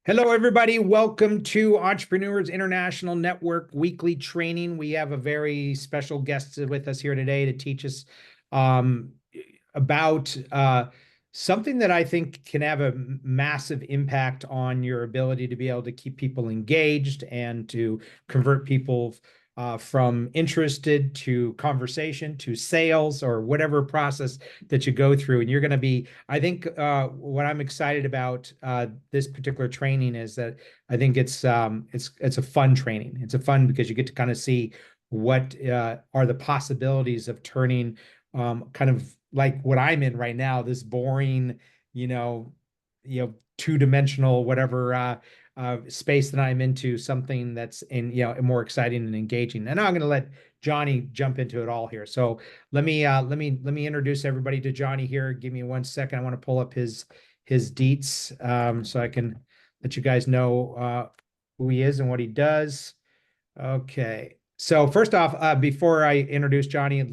Hello, everybody. Welcome to Entrepreneurs International Network weekly training. We have a very special guest with us here today to teach us um, about something that I think can have a massive impact on your ability to be able to keep people engaged and to convert people from interested to conversation to sales or whatever process that you go through. And you're going to be, I think, what I'm excited about this particular training is that I think it's a fun training. It's a fun because you get to kind of see what are the possibilities of turning kind of like what I'm in right now, this boring, two-dimensional whatever space that I'm into, something that's more exciting and engaging. And I'm going to let Johnny jump into it all here. So let me introduce everybody to Johnny here. Give me 1 second. I want to pull up his deets so I can let you guys know who he is and what he does. Okay. So first off, before I introduce Johnny,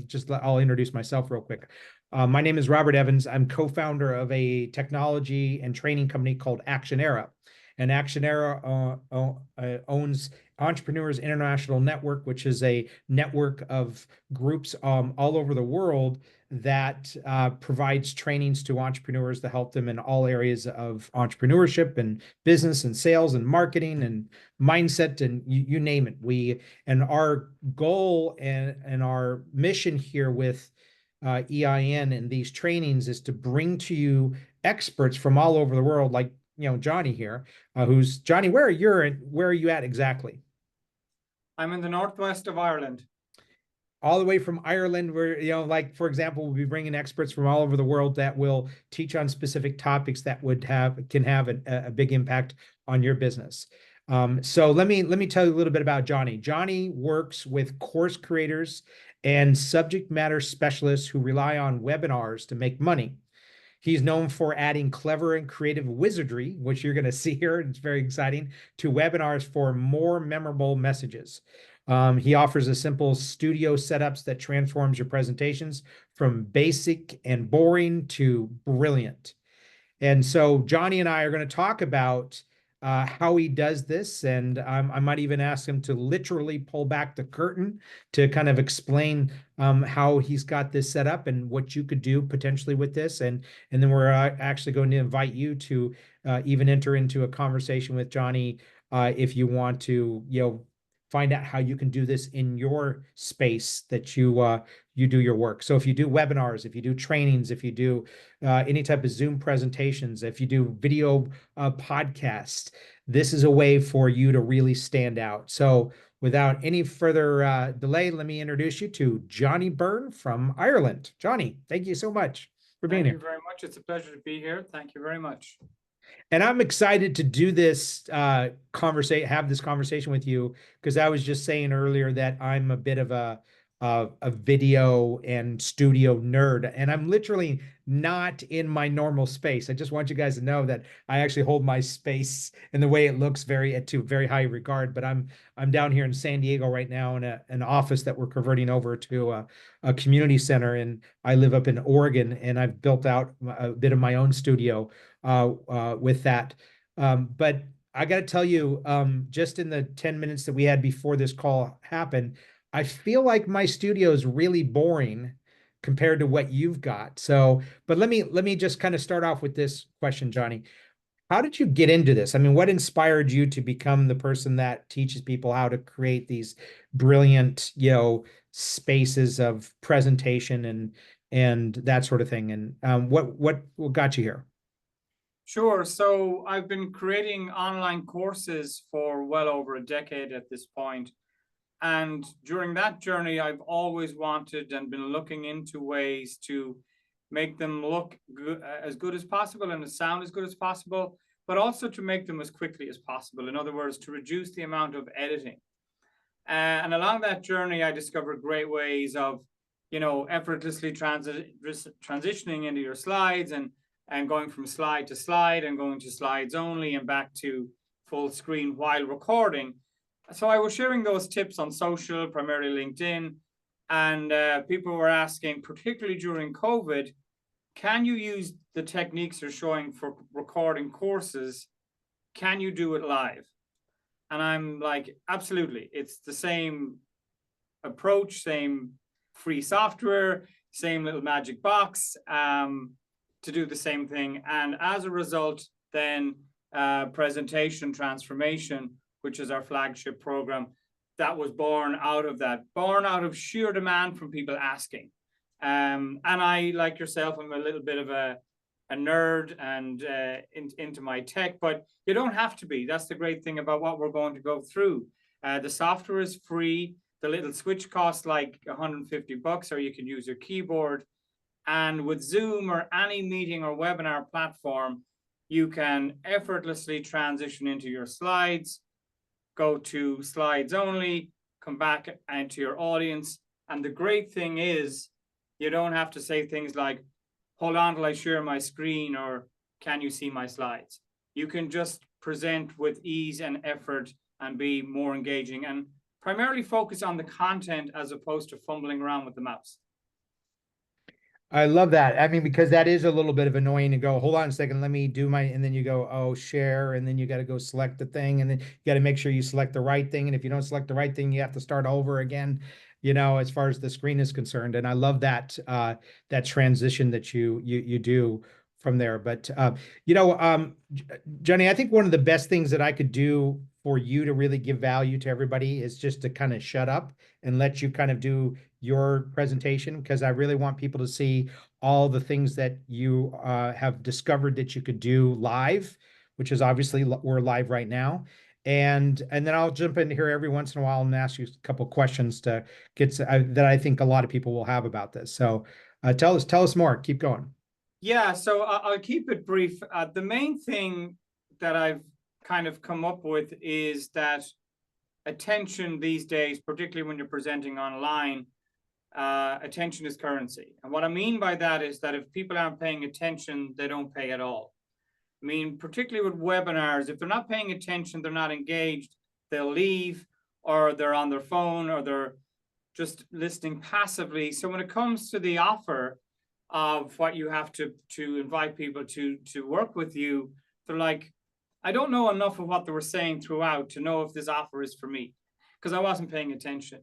I'll introduce myself real quick. My name is Robert Evans. I'm co-founder of a technology and training company called Action Era. And Action Era owns Entrepreneurs International Network, which is a network of groups all over the world that provides trainings to entrepreneurs to help them in all areas of entrepreneurship and business and sales and marketing and mindset and you name it. And our goal and our mission here with EIN and these trainings is to bring to you experts from all over the world, like Johnny here, who's Johnny. Where are you at exactly? I'm in the northwest of Ireland. All the way from Ireland, where, like, for example, we'll be bringing experts from all over the world that will teach on specific topics that can have a big impact on your business. So let me tell you a little bit about Johnny. Johnny works with course creators and subject matter specialists who rely on webinars to make money. He's known for adding clever and creative wizardry, which you're going to see here. It's very exciting, to webinars for more memorable messages. He offers a simple studio setups that transforms your presentations from basic and boring to brilliant. And so Johnny and I are going to talk about how he does this. And I might even ask him to literally pull back the curtain to kind of explain how he's got this set up and what you could do potentially with this. And then we're actually going to invite you to even enter into a conversation with Johnny if you want to, find out how you can do this in your space that you do your work. So if you do webinars, if you do trainings, if you do any type of Zoom presentations, if you do video podcasts, this is a way for you to really stand out. So without any further delay, let me introduce you to Johnny Beirne from Ireland. Johnny, thank you so much for being here. Thank you very much. It's a pleasure to be here. Thank you very much. And I'm excited to do this have this conversation with you because I was just saying earlier that I'm a bit of a video and studio nerd, and I'm literally not in my normal space. I just want you guys to know that I actually hold my space and the way it looks to very high regard. But I'm down here in San Diego right now in an office that we're converting over to a community center, and I live up in Oregon, and I've built out a bit of my own studio with that. But I got to tell you, just in the 10 minutes that we had before this call happened, I feel like my studio is really boring compared to what you've got. So, but let me just kind of start off with this question, Johnny. How did you get into this? I mean, what inspired you to become the person that teaches people how to create these brilliant, spaces of presentation and that sort of thing? And what got you here? Sure. So I've been creating online courses for well over a decade at this point. And during that journey, I've always wanted and been looking into ways to make them look as good as possible and sound as good as possible, but also to make them as quickly as possible. In other words, to reduce the amount of editing. And along that journey, I discovered great ways of, effortlessly transitioning into your slides and going from slide to slide and going to slides only and back to full screen while recording. So I was sharing those tips on social, primarily LinkedIn, and people were asking, particularly during COVID, can you use the techniques you're showing for recording courses can you do it live? And I'm like, absolutely. It's the same approach, same free software, same little magic box to do the same thing. And as a result, then presentation transformation, which is our flagship program, that was born out of that, born out of sheer demand from people asking. And I, like yourself, I'm a little bit of a nerd and into my tech, but you don't have to be. That's the great thing about what we're going to go through. The software is free. The little switch costs like 150 bucks, or you can use your keyboard. And with Zoom or any meeting or webinar platform, you can effortlessly transition into your slides, go to slides only, come back into your audience. And the great thing is, you don't have to say things like, hold on till I share my screen, or can you see my slides? You can just present with ease and effort and be more engaging and primarily focus on the content as opposed to fumbling around with the mouse. I love that. I mean, because that is a little bit of annoying to go, hold on a second, let me do my, and then you go, oh, share, and then you got to go select the thing, and then you got to make sure you select the right thing. And if you don't select the right thing, you have to start over again, you know, as far as the screen is concerned. And I love that that transition that you do from there. But Johnny, I think one of the best things that I could do for you to really give value to everybody is just to kind of shut up and let you kind of do your presentation, because I really want people to see all the things that you have discovered that you could do live, which is obviously we're live right now. And then I'll jump in here every once in a while and ask you a couple questions to get that I think a lot of people will have about this. So tell us more. Keep going. Yeah, so I'll keep it brief. The main thing that I've kind of come up with is that attention these days, particularly when you're presenting online, attention is currency. And what I mean by that is that if people aren't paying attention, they don't pay at all. I mean, particularly with webinars, if they're not paying attention, they're not engaged, they'll leave, or they're on their phone, or they're just listening passively. So when it comes to the offer of what you have to invite people to work with you, they're like, I don't know enough of what they were saying throughout to know if this offer is for me, because I wasn't paying attention.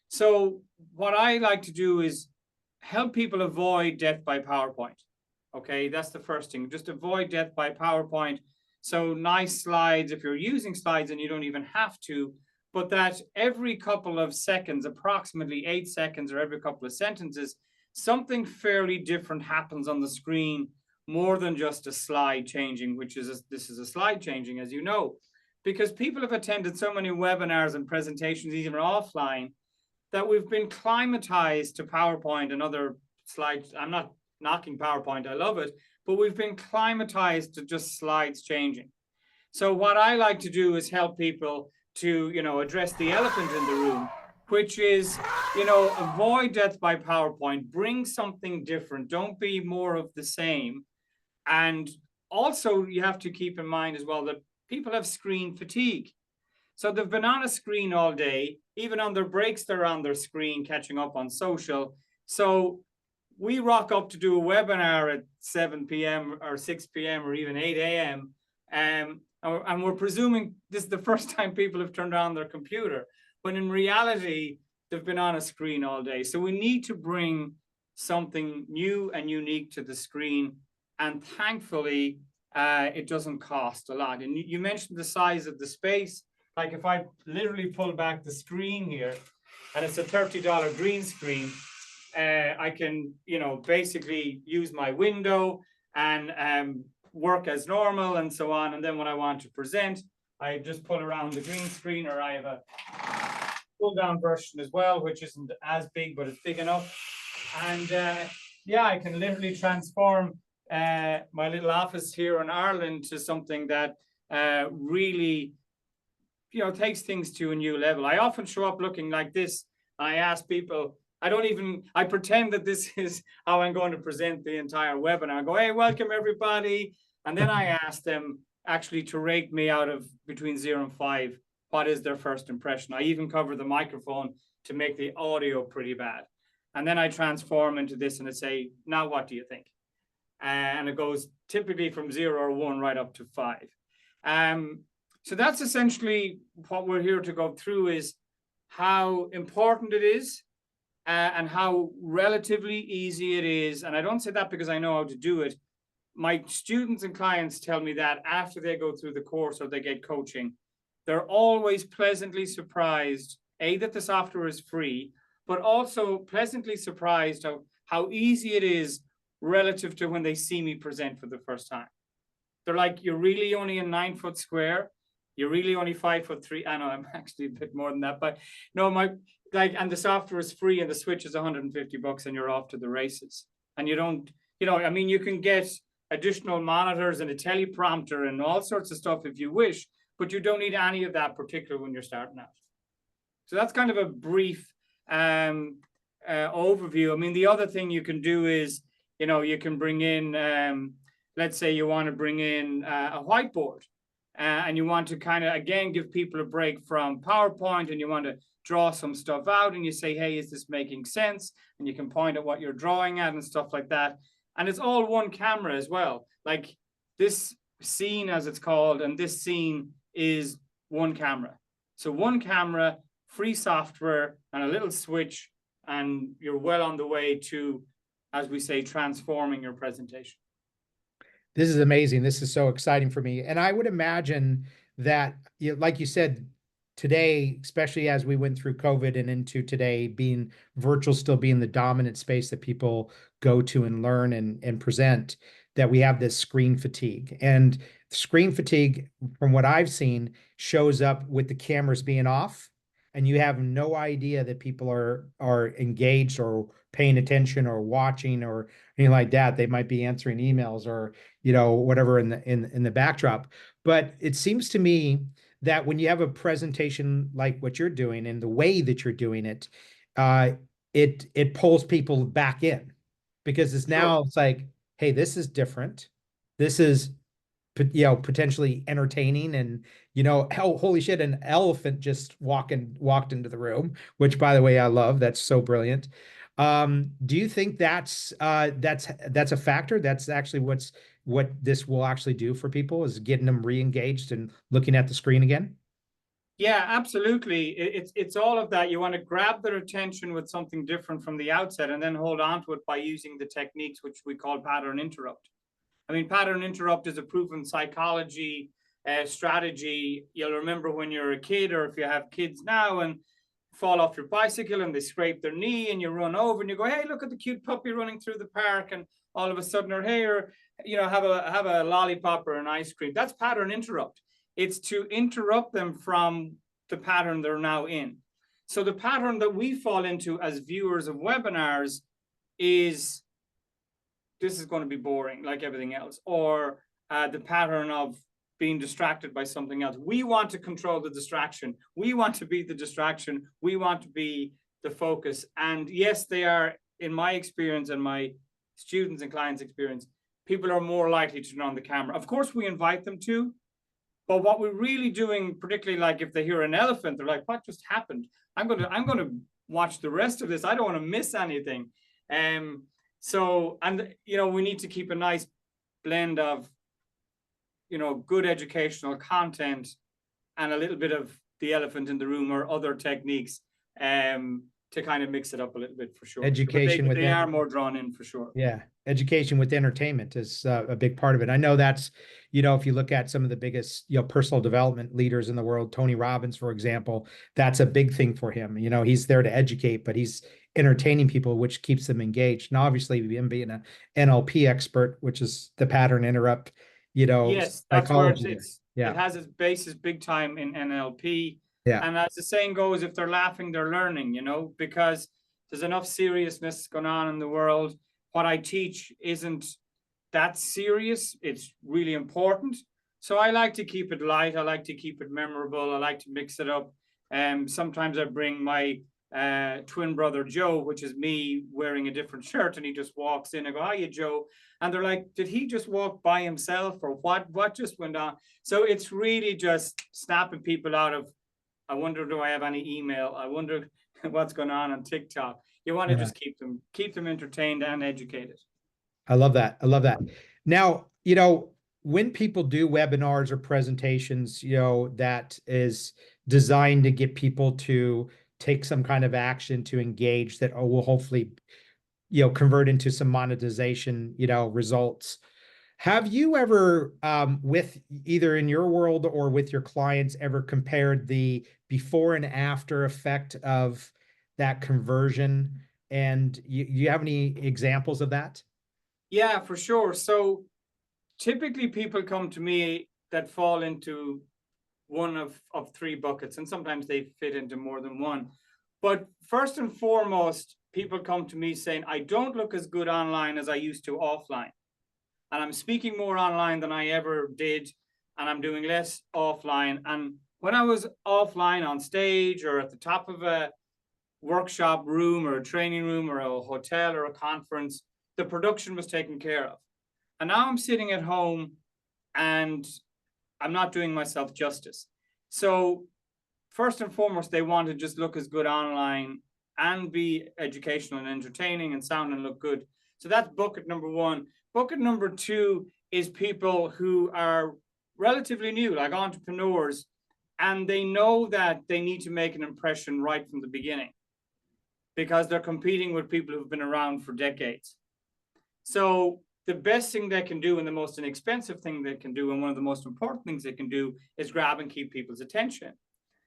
So what I like to do is help people avoid death by PowerPoint. Okay, that's the first thing. Just avoid death by PowerPoint. So nice slides, if you're using slides and you don't even have to, but that every couple of seconds, approximately 8 seconds or every couple of sentences, something fairly different happens on the screen, more than just a slide changing, which is this is a slide changing, as you know, because people have attended so many webinars and presentations, even offline, that we've been climatized to PowerPoint and other slides. I'm not knocking PowerPoint, I love it, but we've been climatized to just slides changing. So what I like to do is help people to, address the elephant in the room, which is, avoid death by PowerPoint, bring something different, don't be more of the same. And also you have to keep in mind as well that people have screen fatigue. So they've been on a screen all day, even on their breaks, they're on their screen catching up on social. So we rock up to do a webinar at 7 p.m. or 6 p.m. or even 8 a.m. And we're presuming this is the first time people have turned on their computer, when in reality, they've been on a screen all day. So we need to bring something new and unique to the screen. And thankfully, it doesn't cost a lot. And you mentioned the size of the space. Like if I literally pull back the screen here, and it's a $30 green screen, I can, basically use my window and work as normal and so on. And then when I want to present, I just pull around the green screen, or I have a pull down version as well, which isn't as big, but it's big enough. And yeah, I can literally transform my little office here in Ireland to something that really, takes things to a new level. I often show up looking like this. I ask people, I pretend that this is how I'm going to present the entire webinar. I go, hey, welcome everybody. And then I ask them actually to rate me out of between 0 and 5. What is their first impression? I even cover the microphone to make the audio pretty bad. And then I transform into this and I say, now what do you think? And it goes typically from 0 or 1 right up to 5. So that's essentially what we're here to go through, is how important it is, and how relatively easy it is. And I don't say that because I know how to do it. My students and clients tell me that after they go through the course or they get coaching, they're always pleasantly surprised, A, that the software is free, but also pleasantly surprised how easy it is relative to when they see me present for the first time. They're like, you're really only a 9 foot square. You're really only 5'3". I know I'm actually a bit more than that, but no, and the software is free and the switch is $150 and you're off to the races. And you don't, I mean, you can get additional monitors and a teleprompter and all sorts of stuff if you wish, but you don't need any of that, particularly when you're starting out. So that's kind of a brief overview. I mean, the other thing you can do is, you can bring in, let's say you want to bring in a whiteboard, and you want to kind of, again, give people a break from PowerPoint, and you want to draw some stuff out, and you say, hey, is this making sense? And you can point at what you're drawing at and stuff like that. And it's all one camera as well. Like this scene, as it's called, and this scene is one camera. So one camera, free software, and a little switch, and you're well on the way to, as we say, transforming your presentation. This is amazing. This is so exciting for me. And I would imagine that, like you said, today, especially as we went through COVID and into today, being virtual still being the dominant space that people go to and learn and present, that we have this screen fatigue. And screen fatigue, from what I've seen, shows up with the cameras being off, and you have no idea that people are engaged or paying attention or watching or anything like that. They might be answering emails or whatever in the backdrop. But it seems to me that when you have a presentation like what you're doing and the way that you're doing it, it pulls people back in, because it's now it's like, hey, this is different. This is potentially entertaining, and holy shit, an elephant just walked into the room, which, by the way, I love. That's so brilliant. Do you think that's a factor? That's actually what this will actually do for people, is getting them re-engaged and looking at the screen again? Yeah, absolutely. It's all of that. You want to grab their attention with something different from the outset, and then hold on to it by using the techniques which we call pattern interrupt. I mean, pattern interrupt is a proven psychology strategy. You'll remember when you're a kid, or if you have kids now, and fall off your bicycle and they scrape their knee, and you run over and you go, hey, look at the cute puppy running through the park, and all of a sudden her hair, have a lollipop or an ice cream. That's pattern interrupt. It's to interrupt them from the pattern they're now in. So the pattern that we fall into as viewers of webinars is, this is going to be boring like everything else, or the pattern of being distracted by something else. We want to control the distraction. We want to be the distraction. We want to be the focus. And yes, they are, in my experience and my students and clients' experience, people are more likely to turn on the camera. Of course, we invite them to, but what we're really doing, particularly like if they hear an elephant, they're like, what just happened? I'm going to watch the rest of this. I don't want to miss anything. So, and, we need to keep a nice blend of, good educational content and a little bit of the elephant in the room or other techniques, to kind of mix it up a little bit, for sure. Education they are more drawn in, for sure. Yeah. Education with entertainment is a big part of it. I know that's, if you look at some of the biggest, personal development leaders in the world, Tony Robbins, for example, that's a big thing for him. He's there to educate, but he's entertaining people, which keeps them engaged. And obviously, him being an NLP expert, which is the pattern interrupt, yes, that's where it has its basis big time in NLP. Yeah. And as the saying goes, if they're laughing, they're learning, because there's enough seriousness going on in the world. What I teach isn't that serious. It's really important. So I like to keep it light. I like to keep it memorable. I like to mix it up. Sometimes I bring my twin brother, Joe, which is me wearing a different shirt, and he just walks in. I go, hiya, Joe. And they're like, did he just walk by himself, or what just went on? So it's really just snapping people out of, I wonder, do I have any email? I wonder what's going on TikTok. You want to just keep them entertained and educated. I love that. I love that. Now, when people do webinars or presentations, that is designed to get people to take some kind of action to engage that will hopefully, convert into some monetization, results. Have you ever, with either in your world or with your clients, ever compared the before and after effect of that conversion? And you have any examples of that? Yeah, for sure. So typically people come to me that fall into one of three buckets, and sometimes they fit into more than one. But first and foremost, people come to me saying, I don't look as good online as I used to offline. And I'm speaking more online than I ever did, and I'm doing less offline. And when I was offline on stage or at the top of a workshop room or a training room or a hotel or a conference, the production was taken care of. And now I'm sitting at home and I'm not doing myself justice. So first and foremost, they want to just look as good online and be educational and entertaining and sound and look good. So that's bucket number one. Bucket number two is people who are relatively new, like entrepreneurs, and they know that they need to make an impression right from the beginning because they're competing with people who've been around for decades. So the best thing they can do and the most inexpensive thing they can do and one of the most important things they can do is grab and keep people's attention.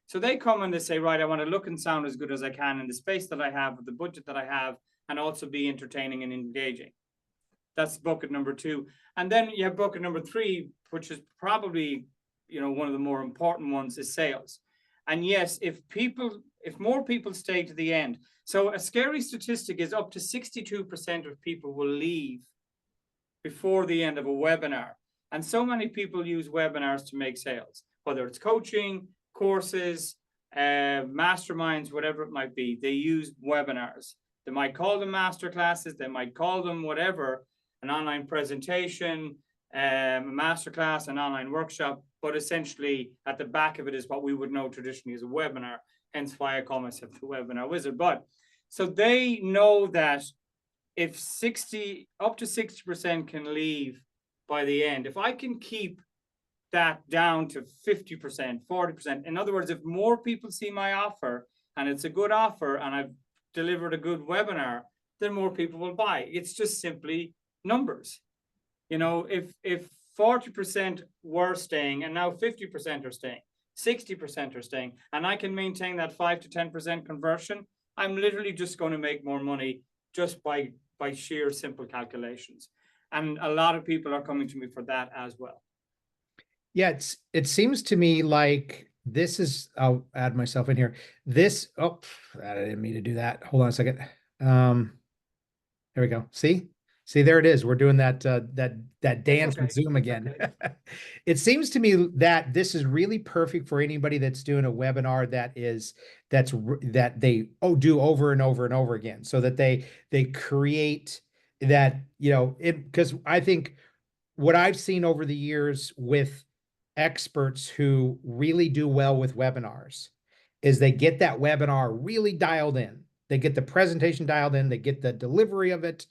So they come and they say, right, I want to look and sound as good as I can in the space that I have, with the budget that I have, and also be entertaining and engaging. That's bucket number two. And then you have bucket number three, which is probably, one of the more important ones, is sales. And yes, if more people stay to the end. So a scary statistic is up to 62% of people will leave before the end of a webinar. And so many people use webinars to make sales, whether it's coaching, courses, masterminds, whatever it might be. They use webinars. They might call them master classes. They might call them whatever, an online presentation, a master class, an online workshop. But essentially, at the back of it is what we would know traditionally as a webinar. Hence why I call myself the webinar wizard. But so they know that if up to 60% can leave by the end, if I can keep that down to 50%, 40%, in other words, if more people see my offer and it's a good offer and I've delivered a good webinar, then more people will buy. It's just simply numbers. If 40% were staying and now 50% are staying, 60% are staying, and I can maintain that 5 to 10% conversion, I'm literally just going to make more money just by sheer simple calculations. And a lot of people are coming to me for that as well. Yeah, it seems to me like this is, I'll add myself in here. I didn't mean to do that. Hold on a second. There we go. See, there it is. We're doing that dance with Zoom again. Okay. It seems to me that this is really perfect for anybody that's doing a webinar that they do over and over and over again, so that they create that, because I think what I've seen over the years with experts who really do well with webinars is they get that webinar really dialed in. They get the presentation dialed in. They get the delivery of it.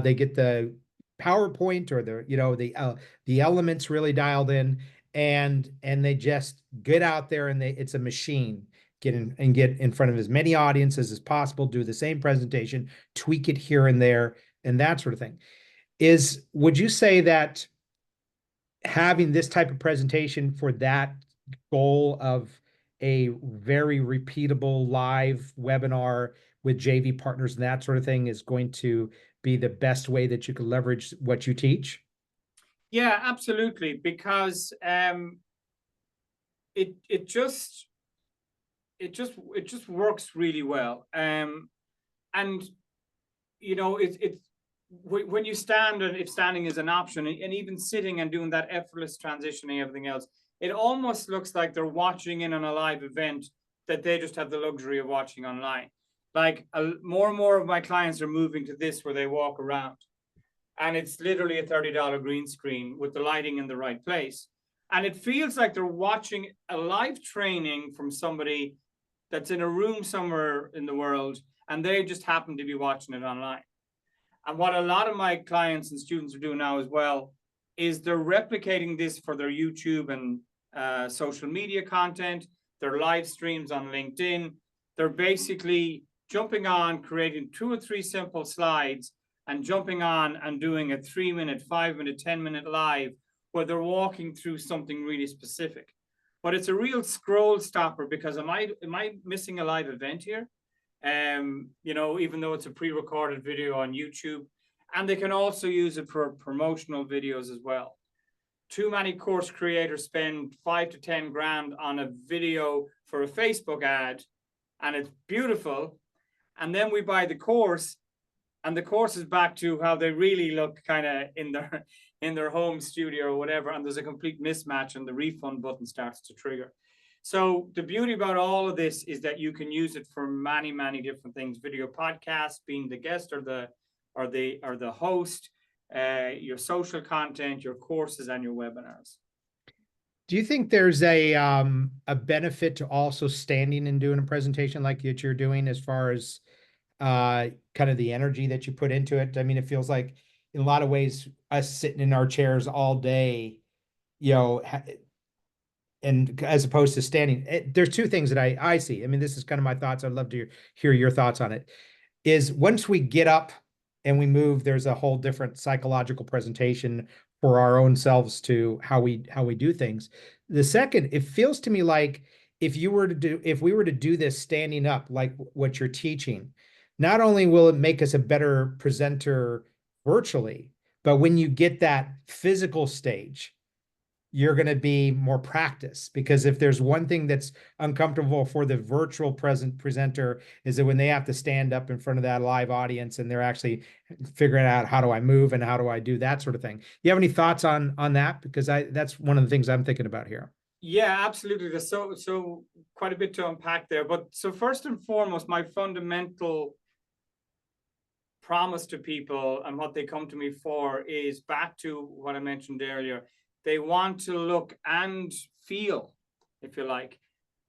They get the PowerPoint or the elements really dialed in, and they just get out there and it's a machine. Get in front of as many audiences as possible. Do the same presentation, tweak it here and there, and that sort of thing. Would you say that having this type of presentation for that goal of a very repeatable live webinar with JV partners and that sort of thing is going to be the best way that you can leverage what you teach? Yeah, absolutely. Because it just works really well. And it's when you stand, and if standing is an option, and even sitting and doing that effortless transition and everything else, it almost looks like they're watching in on a live event that they just have the luxury of watching online. Like more and more of my clients are moving to this, where they walk around and it's literally a $30 green screen with the lighting in the right place. And it feels like they're watching a live training from somebody that's in a room somewhere in the world, and they just happen to be watching it online. And what a lot of my clients and students are doing now as well is they're replicating this for their YouTube and social media content, their live streams on LinkedIn. They're basically jumping on, creating 2 or 3 simple slides and jumping on and doing a 3 minute, 5 minute, 10 minute live where they're walking through something really specific. But it's a real scroll stopper because am I missing a live event here? You know, even though it's a pre-recorded video on YouTube, and they can also use it for promotional videos as well. Too many course creators spend 5 to 10 grand on a video for a Facebook ad, and it's beautiful. And then we buy the course, and the course is back to how they really look kind of in their home studio or whatever, and there's a complete mismatch, and the refund button starts to trigger. So the beauty about all of this is that you can use it for many, many different things. Video podcasts, being the guest or the host, your social content, your courses, and your webinars. Do you think there's a benefit to also standing and doing a presentation like that you're doing as far as kind of the energy that you put into it? I mean, it feels like in a lot of ways, us sitting in our chairs all day, you know, and as opposed to standing, there's two things that I see. I mean, this is kind of my thoughts. I'd love to hear your thoughts on it. Is once we get up and we move, there's a whole different psychological presentation for our own selves to how we do things. The second, it feels to me like if we were to do this standing up, like what you're teaching, not only will it make us a better presenter virtually, but when you get that physical stage, you're going to be more practiced, because if there's one thing that's uncomfortable for the virtual presenter is that when they have to stand up in front of that live audience and they're actually figuring out how do I move and how do I do that sort of thing. You have any thoughts on that? Because that's one of the things I'm thinking about here. Yeah, absolutely. There's so quite a bit to unpack there. But so first and foremost, my fundamental promise to people and what they come to me for is back to what I mentioned earlier. They want to look and feel, if you like,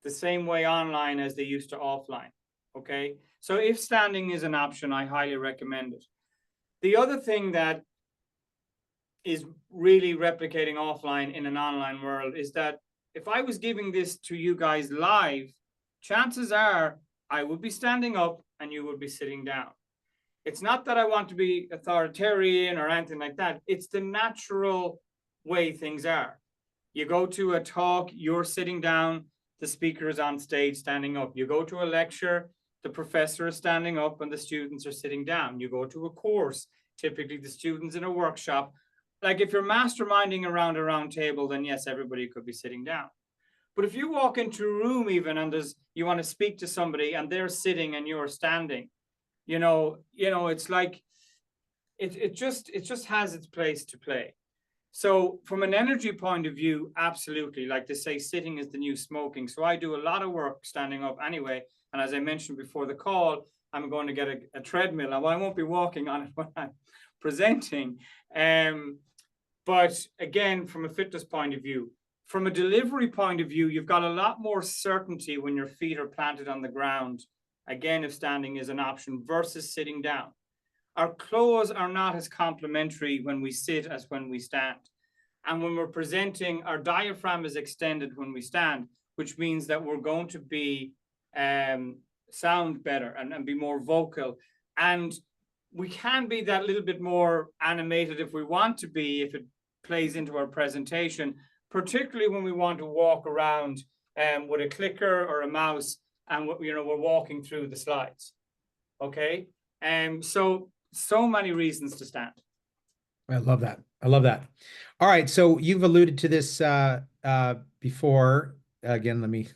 the same way online as they used to offline. Okay. So if standing is an option, I highly recommend it. The other thing that is really replicating offline in an online world is that if I was giving this to you guys live, chances are I would be standing up and you would be sitting down. It's not that I want to be authoritarian or anything like that. It's the natural way things are. You go to a talk, you're sitting down, the speaker is on stage standing up. You go to a lecture, the professor is standing up and the students are sitting down. You go to a course, typically the students in a workshop. Like if you're masterminding around a round table, then yes, everybody could be sitting down. But if you walk into a room even and you want to speak to somebody and they're sitting and you're standing, it's like it just has its place to play. So from an energy point of view, absolutely. Like they say, sitting is the new smoking. So I do a lot of work standing up anyway. And as I mentioned before the call, I'm going to get a treadmill. Well, I won't be walking on it when I'm presenting. But again, from a fitness point of view, from a delivery point of view, you've got a lot more certainty when your feet are planted on the ground. Again, if standing is an option versus sitting down. Our clothes are not as complementary when we sit as when we stand. And when we're presenting, our diaphragm is extended when we stand, which means that we're going to be sound better and be more vocal. And we can be that little bit more animated if we want to be, if it plays into our presentation, particularly when we want to walk around with a clicker or a mouse and we're walking through the slides. Okay. So many reasons to stand. I love that. I love that. All right. So you've alluded to this before. Again, let me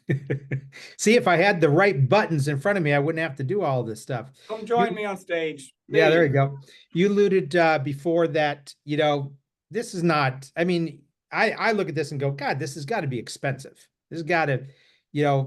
see if I had the right buttons in front of me, I wouldn't have to do all this stuff. Come join me on stage. Yeah, there you go. You alluded before that, this is not, I mean, I look at this and go, God, this has got to be expensive. This has got to,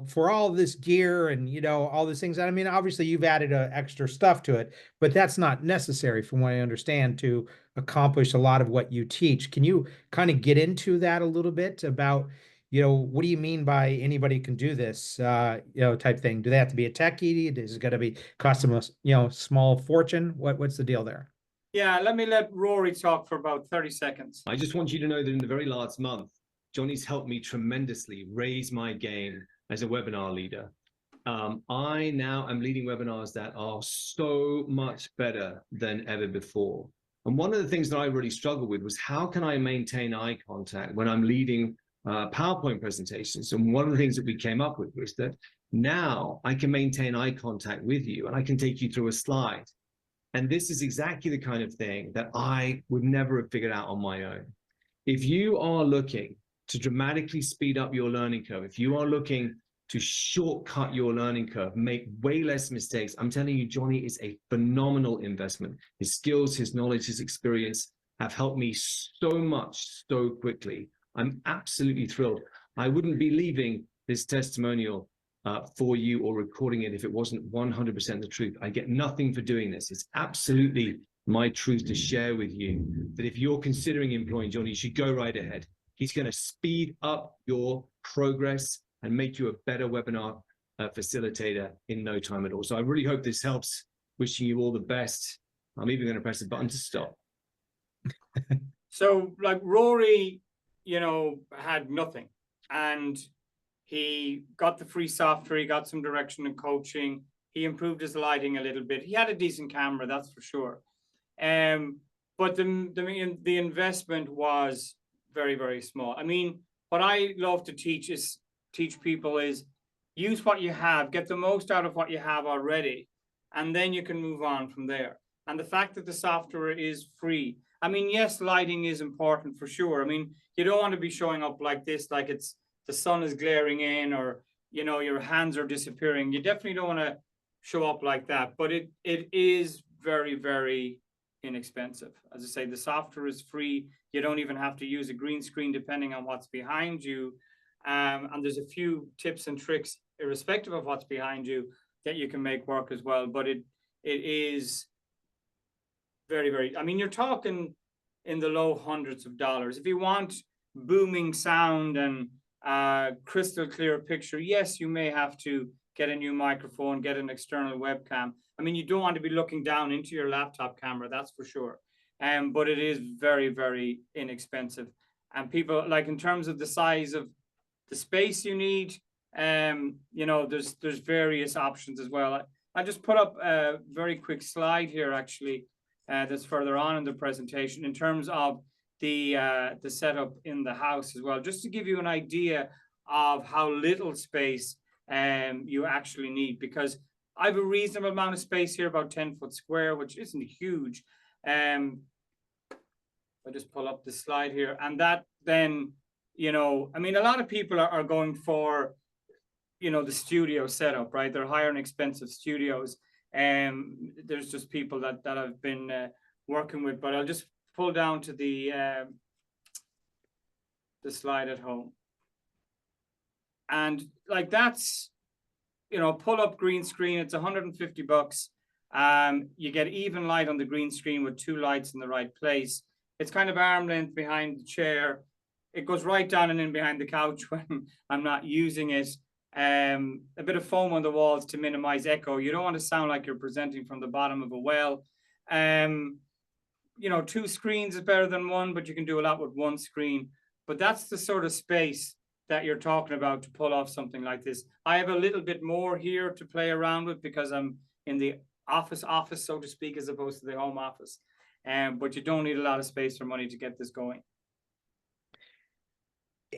for all this gear and, all these things. I mean, obviously you've added extra stuff to it, but that's not necessary from what I understand to accomplish a lot of what you teach. Can you kind of get into that a little bit about, what do you mean by anybody can do this, type thing? Do they have to be a techie? Is it got to be cost them a, small fortune? What's the deal there? Yeah, let Rory talk for about 30 seconds. I just want you to know that in the very last month, Johnny's helped me tremendously raise my game as a webinar leader. I now am leading webinars that are so much better than ever before. And one of the things that I really struggled with was how can I maintain eye contact when I'm leading PowerPoint presentations? And one of the things that we came up with was that now I can maintain eye contact with you and I can take you through a slide. And this is exactly the kind of thing that I would never have figured out on my own. If you are looking to dramatically speed up your learning curve, if you are looking to shortcut your learning curve, make way less mistakes, I'm telling you, Johnny is a phenomenal investment. His skills, his knowledge, his experience have helped me so much, so quickly. I'm absolutely thrilled. I wouldn't be leaving this testimonial for you or recording it if it wasn't 100% the truth. I get nothing for doing this. It's absolutely my truth to share with you that if you're considering employing Johnny, you should go right ahead. He's going to speed up your progress and make you a better webinar facilitator in no time at all. So I really hope this helps. Wishing you all the best. I'm even going to press the button to stop. So like Rory, had nothing, and he got the free software, he got some direction and coaching, he improved his lighting a little bit. He had a decent camera, that's for sure. But the investment was very, very small. I mean, what I love to teach people is use what you have, get the most out of what you have already, and then you can move on from there. And the fact that the software is free. I mean, yes, lighting is important for sure. I mean, you don't want to be showing up like this, like it's the sun is glaring in, or your hands are disappearing. You definitely don't want to show up like that. But it is very, very inexpensive. As I say, the software is free. You don't even have to use a green screen depending on what's behind you. And there's a few tips and tricks, irrespective of what's behind you, that you can make work as well. But it is very, very, I mean, you're talking in the low hundreds of dollars. If you want booming sound and crystal clear picture, yes, you may have to get a new microphone, get an external webcam. I mean, you don't want to be looking down into your laptop camera, that's for sure. But it is very, very inexpensive. And people, like, in terms of the size of the space you need, there's various options as well. I just put up a very quick slide here, actually, that's further on in the presentation in terms of the setup in the house as well, just to give you an idea of how little space you actually need, because I have a reasonable amount of space here, about 10 foot square, which isn't huge. I just pull up the slide here, and that then, I mean, a lot of people are going for, the studio setup, right? They're hiring expensive studios. There's just people that I've been working with, but I'll just pull down to the slide at home. And like that's, pull up green screen, it's $150. You get even light on the green screen with 2 lights in the right place. It's kind of arm length behind the chair. It goes right down and in behind the couch when I'm not using it. A bit of foam on the walls to minimize echo. You don't want to sound like you're presenting from the bottom of a well. 2 screens is better than 1, but you can do a lot with 1 screen. But that's the sort of space that you're talking about to pull off something like this. I have a little bit more here to play around with because I'm in the office, so to speak, as opposed to the home office. But you don't need a lot of space or money to get this going.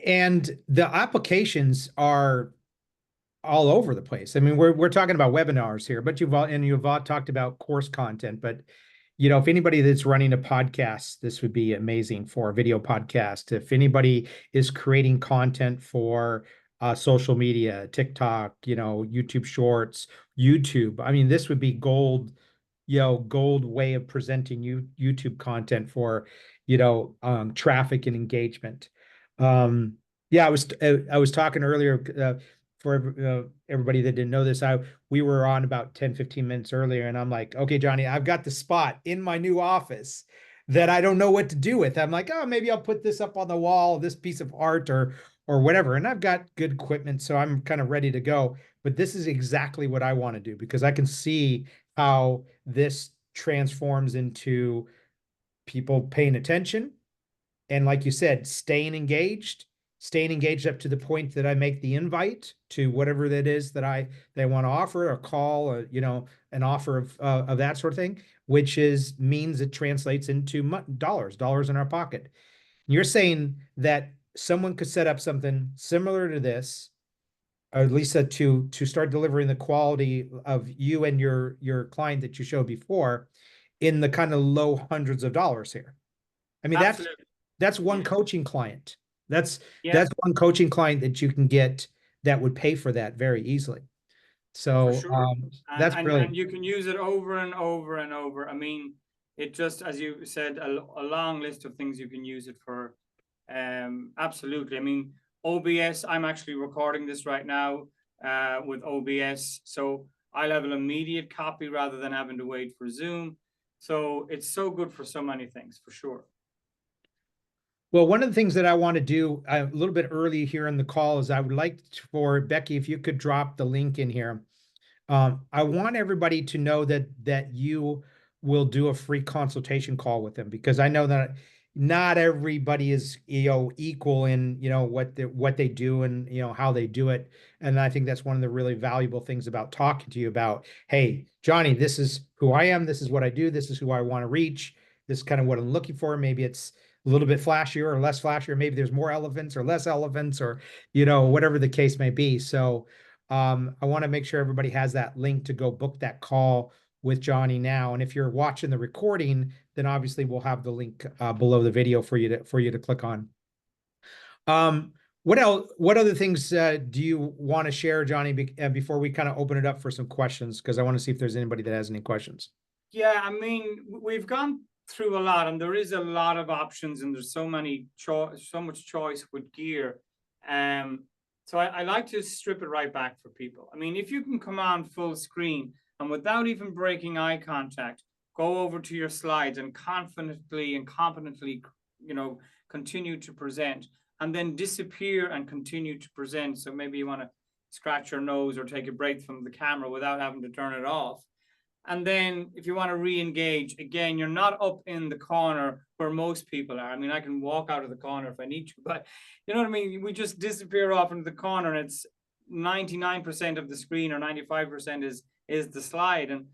And the applications are all over the place. I mean, we're talking about webinars here, but you've all talked about course content, but if anybody that's running a podcast, this would be amazing for a video podcast. If anybody is creating content for social media, TikTok, YouTube Shorts, YouTube, I mean, this would be gold way of presenting YouTube content for, traffic and engagement. Yeah, I was talking earlier, for everybody that didn't know this, we were on about 10-15 minutes earlier, and I'm like, okay, Johnny, I've got the spot in my new office that I don't know what to do with. I'm like, oh, maybe I'll put this up on the wall, this piece of art or whatever. And I've got good equipment, so I'm kind of ready to go. But this is exactly what I want to do, because I can see how this transforms into people paying attention, and like you said, staying engaged up to the point that I make the invite to whatever that is that they want to offer, a call, or, you know, an offer of that sort of thing, which is means it translates into dollars in our pocket. You're saying that someone could set up something similar to this, or at least to start delivering the quality of you and your client that you showed before in the kind of low hundreds of dollars here. I mean, Absolutely. that's one Yeah. coaching client. That's Yeah, one coaching client that you can get that would pay for that very easily. for So sure. that's And brilliant. you can use it over and over and over. I mean, it just, as you said, a long list of things you can use it for. Absolutely. I mean, OBS, I'm actually recording this right now with OBS. So I'll have an immediate copy rather than having to wait for Zoom. So it's so good for so many things, for sure. Well, one of the things that I want to do a little bit early here in the call is I would like for Becky, if you could drop the link in here. I want everybody to know that you will do a free consultation call with them, because I know that not everybody is, you know, equal in, you know, what they do and, you know, how they do it. And I think that's one of the really valuable things about talking to you about, hey, Johnny, this is who I am, this is what I do, this is who I want to reach, this is kind of what I'm looking for. Maybe it's a little bit flashier or less flashier, maybe there's more elephants or less elephants, or, you know, whatever the case may be. So I want to make sure everybody has that link to go book that call with Johnny now. And if you're watching the recording, then obviously we'll have the link below the video for you to click on. What else? What other things do you want to share, Johnny, before we kind of open it up for some questions? Because I want to see if there's anybody that has any questions. Yeah, I mean, we've gone through a lot, and there is a lot of options, and there's so much choice with gear. So I like to strip it right back for people. I mean, if you can come on full screen and without even breaking eye contact, go over to your slides and confidently and competently, you know, continue to present, and then disappear and continue to present. So maybe you want to scratch your nose or take a break from the camera without having to turn it off. And then if you want to re-engage, again, you're not up in the corner where most people are. I mean, I can walk out of the corner if I need to, but you know what I mean? We just disappear off into the corner, and it's 99% of the screen or 95% is the slide. And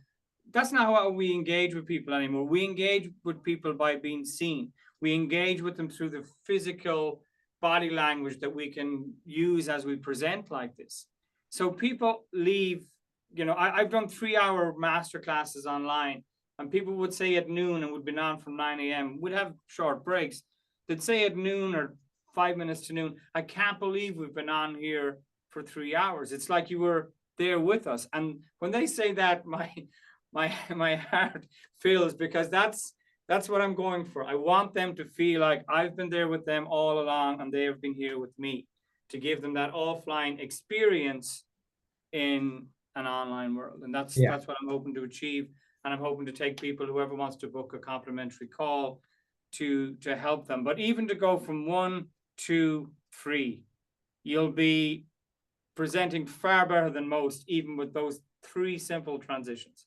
that's not how we engage with people anymore. We engage with people by being seen. We engage with them through the physical body language that we can use as we present like this. So people leave, you know, I've done 3-hour master classes online, and people would say at noon, and would be on from 9 a.m. We'd have short breaks. They'd say at noon or 5 minutes to noon, I can't believe we've been on here for 3 hours. It's like you were there with us. And when they say that, my heart fills, because that's what I'm going for. I want them to feel like I've been there with them all along, and they have been here with me, to give them that offline experience in an online world. And that's what I'm hoping to achieve. And I'm hoping to take people, whoever wants to book a complimentary call, to help them. But even to go from 1 to 3, you'll be presenting far better than most, even with those 3 simple transitions.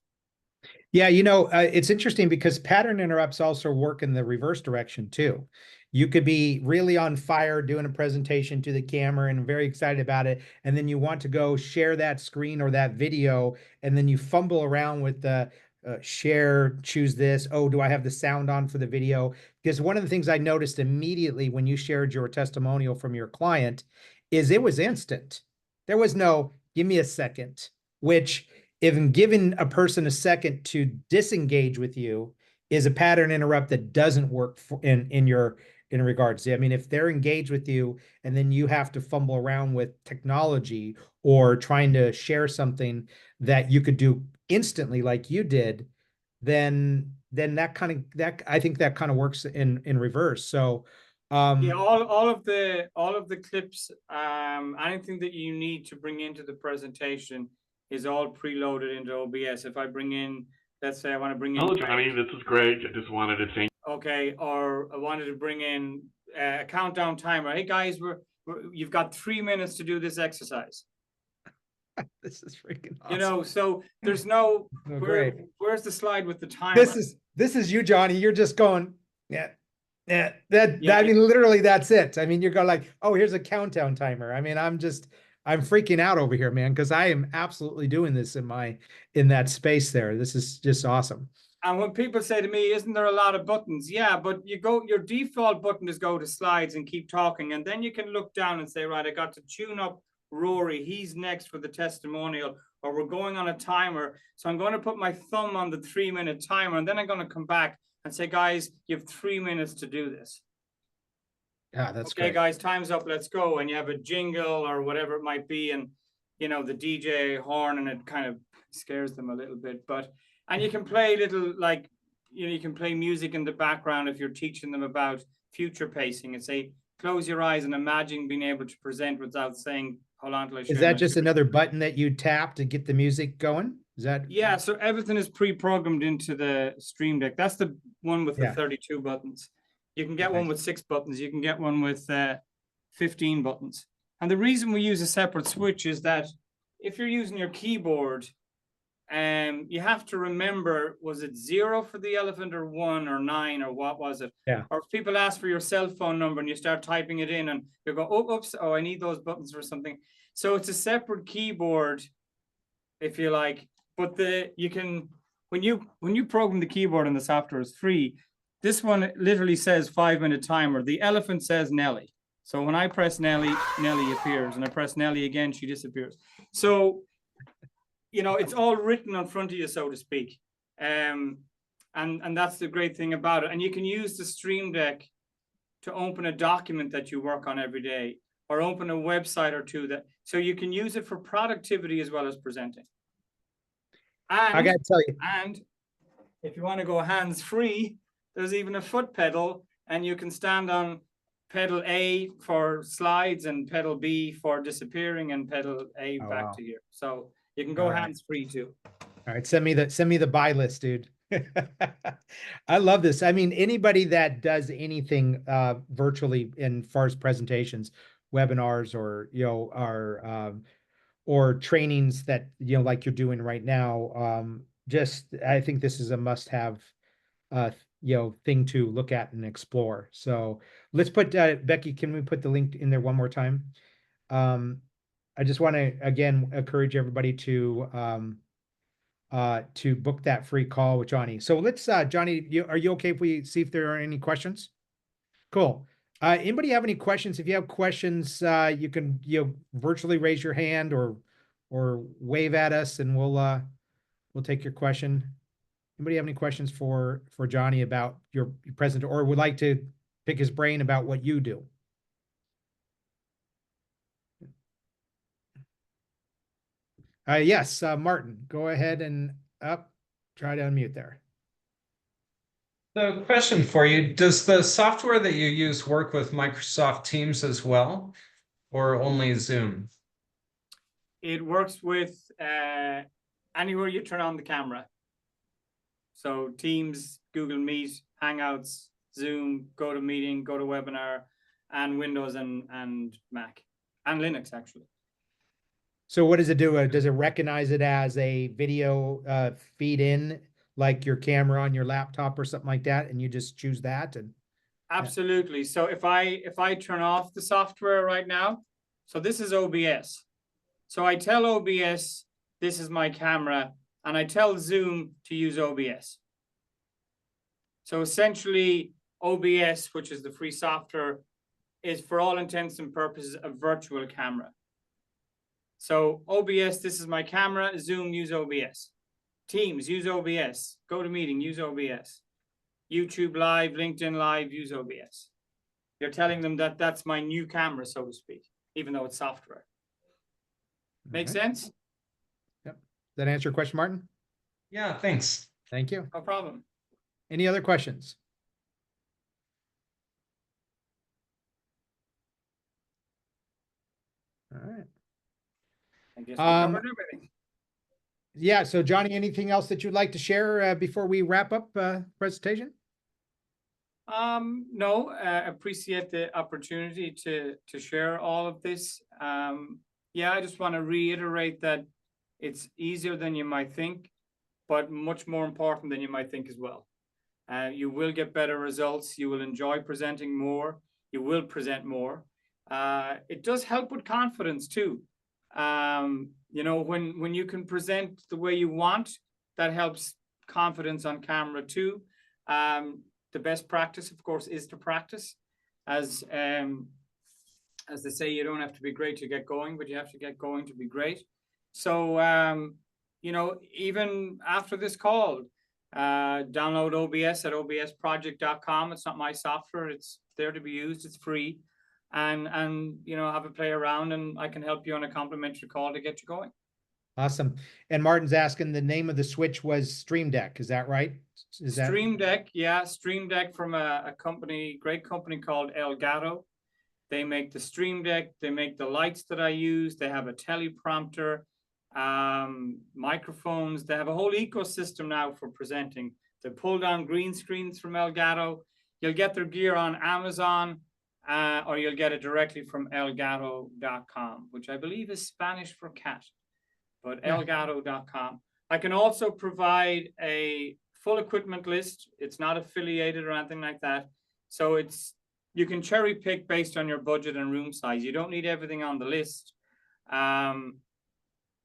Yeah, you know, it's interesting because pattern interrupts also work in the reverse direction too. You could be really on fire doing a presentation to the camera and very excited about it, and then you want to go share that screen or that video, and then you fumble around with the share, choose this. Oh, do I have the sound on for the video? Because one of the things I noticed immediately when you shared your testimonial from your client is it was instant. There was no, give me a second, which if giving a person a second to disengage with you is a pattern interrupt that doesn't work in regards to, I mean, if they're engaged with you and then you have to fumble around with technology or trying to share something that you could do instantly like you did, then I think that kind of works in reverse. So yeah, all of the clips, anything that you need to bring into the presentation is all preloaded into OBS. If I bring in, let's say I want to bring in. Oh, Johnny, this is Greg. I just wanted to thank. Okay, or I wanted to bring in a countdown timer. Hey guys, you've got 3 minutes to do this exercise. This is freaking awesome. You know, so there's no, Oh, great. where's the slide with the timer? This is you, Johnny. You're just going, Yeah. Yeah, that Yeah, I mean, literally, that's it. I mean, you're going like, oh, here's a countdown timer. I mean, I'm freaking out over here, man, because I am absolutely doing this in that space there. This is just awesome. and when people say to me, isn't there a lot of buttons? Yeah, but your default button is go to slides and keep talking. And then you can look down and say, right, I got to tune up Rory. He's next for the testimonial, or we're going on a timer. So I'm going to put my thumb on the 3-minute timer, and then I'm going to come back and say, guys, you have 3 minutes to do this. Yeah, that's okay, great. guys, time's up. Let's go. And you have a jingle or whatever it might be. And, you know, the DJ horn, and it kind of scares them a little bit, and you can play little, like, you know, you can play music in the background if you're teaching them about future pacing, and say, close your eyes and imagine being able to present without saying, hold on till I share. Is that just another button that you tap to get the music going? Is that? Yeah, so everything is pre-programmed into the Stream Deck. That's the one with the Yeah. 32 buttons. You can get Nice. one with 6 buttons. You can get one with 15 buttons. And the reason we use a separate switch is that if you're using your keyboard, you have to remember, was it 0 for the elephant, or 1 or 9, or what was it? Yeah. Or if people ask for your cell phone number and you start typing it in, and you go, oh, oops, oh, I need those buttons for something. So it's a separate keyboard, if you like. But you can, when you program the keyboard and the software is free, this one literally says 5-minute timer. The elephant says Nelly. So when I press Nelly, Nelly appears, and I press Nelly again, she disappears. So, you know, it's all written in front of you, so to speak. And that's the great thing about it. And you can use the Stream Deck to open a document that you work on every day, or open a website or two, so you can use it for productivity as well as presenting. And I gotta tell you, and if you want to go hands-free, there's even a foot pedal, and you can stand on pedal A for slides and pedal B for disappearing and pedal A back to here. So you can go hands-free too. All right, send me the buy list, dude. I love this. I mean, anybody that does anything virtually in far as presentations, webinars, or or trainings that like you're doing right now, I think this is a must-have thing to look at and explore. So let's put Becky, can we put the link in there one more time? I just want to again encourage everybody to book that free call with Johnny. So let's Johnny, are you okay if we see if there are any questions? Cool. Anybody have any questions? If you have questions, you can virtually raise your hand or wave at us, and we'll take your question. Anybody have any questions for Johnny about your present, or would like to pick his brain about what you do? Yes, Martin, go ahead and try to unmute there. So, question for you, does the software that you use work with Microsoft Teams as well, or only Zoom? It works with anywhere you turn on the camera. So Teams, Google Meet, Hangouts, Zoom, GoToMeeting, GoToWebinar, and Windows and Mac, and Linux, actually. So what does it do? Does it recognize it as a video feed in, like your camera on your laptop or something like that, and you just choose that? And absolutely. So if I turn off the software right now, so this is OBS. So I tell OBS, this is my camera, and I tell Zoom to use OBS. So essentially, OBS, which is the free software, is for all intents and purposes a virtual camera. So OBS, this is my camera. Zoom, use OBS. Teams, use OBS. GoToMeeting, use OBS. YouTube Live, LinkedIn Live, use OBS. You're telling them that that's my new camera, so to speak, even though it's software. Make sense? Yep. Does that answer your question, Martin? Yeah, thanks. Thank you. No problem. Any other questions? All right. I guess we covered everything. Yeah. So Johnny, anything else that you'd like to share before we wrap up presentation? No, appreciate the opportunity to share all of this. Yeah, I just want to reiterate that it's easier than you might think, but much more important than you might think as well. You will get better results. You will enjoy presenting more. You will present more. It does help with confidence too. You know, when you can present the way you want, that helps confidence on camera too. The best practice, of course, is to practice. As they say, you don't have to be great to get going, but you have to get going to be great. So, you know, even after this call, download OBS at obsproject.com. It's not my software. It's there to be used. It's free. And you know, have a play around, and I can help you on a complimentary call to get you going. Awesome. And Martin's asking, the name of the switch was Stream Deck. Is that right? Is that Stream Deck? Yeah, Stream Deck from a company, great company called Elgato. They make the Stream Deck. They make the lights that I use. They have a teleprompter, microphones. They have a whole ecosystem now for presenting. They pull down green screens from Elgato. You'll get their gear on Amazon, or you'll get it directly from elgato.com, which I believe is Spanish for cat, but elgato.com. I can also provide a full equipment list. It's not affiliated or anything like that. So you can cherry pick based on your budget and room size. You don't need everything on the list,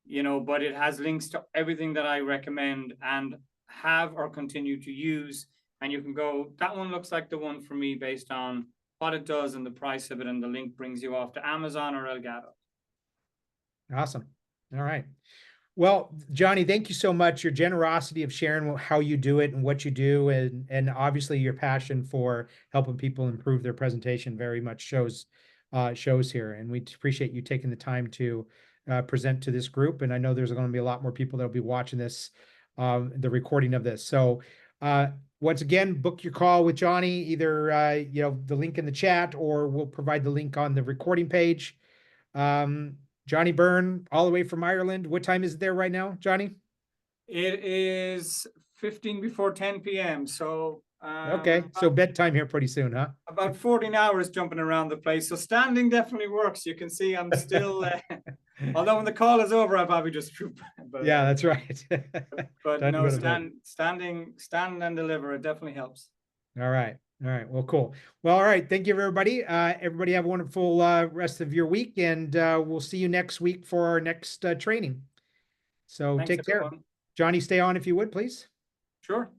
you know, but it has links to everything that I recommend and have or continue to use. And you can go, that one looks like the one for me based on what it does and the price of it. And the link brings you off to Amazon or Elgato. awesome? All right. Well, Johnny, thank you so much. Your generosity of sharing how you do it and what you do, and obviously your passion for helping people improve their presentation very much shows here. And we appreciate you taking the time to present to this group. And I know there's going to be a lot more people that'll be watching this, the recording of this. So once again, book your call with Johnny, either you know, the link in the chat, or we'll provide the link on the recording page. Johnny Beirne, all the way from Ireland. What time is it there right now, Johnny? It is 15 before 10 p.m. So okay, so bedtime here pretty soon, huh? About 14 hours jumping around the place. So standing definitely works. You can see I'm still, although when the call is over, I'll probably just droop. But, yeah, that's right. but no, standing and deliver, it definitely helps. All right. All right. Well, cool. Well, all right. Thank you, everybody. Everybody have a wonderful rest of your week, and we'll see you next week for our next training. So Thanks, take care. everyone. Johnny, stay on if you would, please. Sure.